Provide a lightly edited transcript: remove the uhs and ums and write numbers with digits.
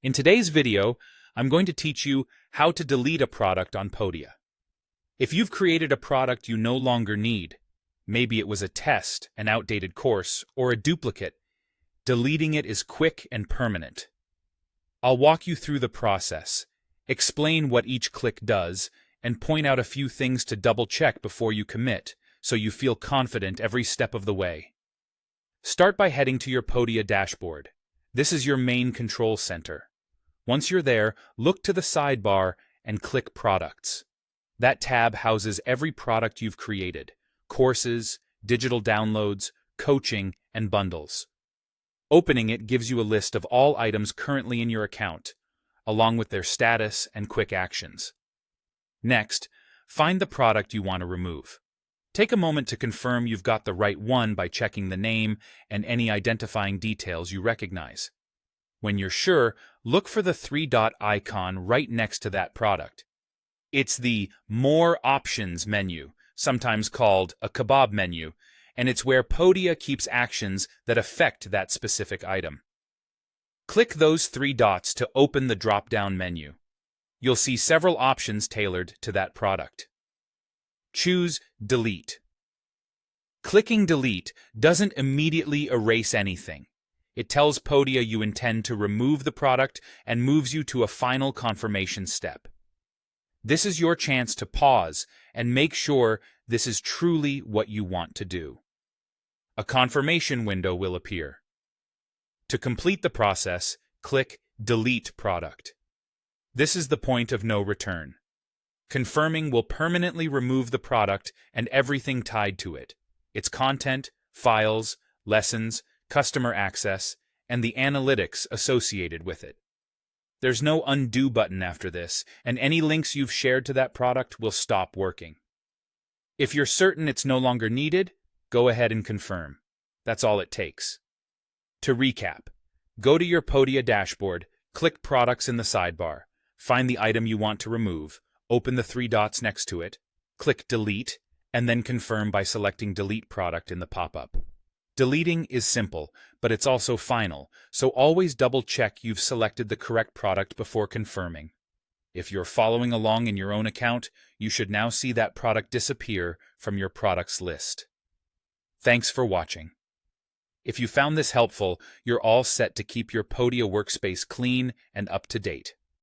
In today's video, I'm going to teach you how to delete a product on Podia. If you've created a product you no longer need, maybe it was a test, an outdated course, or a duplicate, deleting it is quick and permanent. I'll walk you through the process, explain what each click does, and point out a few things to double-check before you commit, so you feel confident every step of the way. Start by heading to your Podia dashboard. This is your main control center. Once you're there, look to the sidebar and click Products. That tab houses every product you've created: courses, digital downloads, coaching, and bundles. Opening it gives you a list of all items currently in your account, along with their status and quick actions. Next, find the product you want to remove. Take a moment to confirm you've got the right one by checking the name and any identifying details you recognize. When you're sure, look for the three-dot icon right next to that product. It's the More Options menu, sometimes called a kebab menu, and it's where Podia keeps actions that affect that specific item. Click those three dots to open the drop-down menu. You'll see several options tailored to that product. Choose Delete. Clicking Delete doesn't immediately erase anything. It tells Podia you intend to remove the product and moves you to a final confirmation step. This is your chance to pause and make sure this is truly what you want to do. A confirmation window will appear. To complete the process, click Delete Product. This is the point of no return. Confirming will permanently remove the product and everything tied to it: its content, files, lessons, customer access, and the analytics associated with it. There's no undo button after this, and any links you've shared to that product will stop working. If you're certain it's no longer needed, go ahead and confirm. That's all it takes. To recap, go to your Podia dashboard, click Products in the sidebar, find the item you want to remove, open the three dots next to it, click Delete, and then confirm by selecting Delete Product in the pop-up. Deleting is simple, but it's also final, so always double-check you've selected the correct product before confirming. If you're following along in your own account, you should now see that product disappear from your products list. Thanks for watching. If you found this helpful, you're all set to keep your Podia workspace clean and up to date.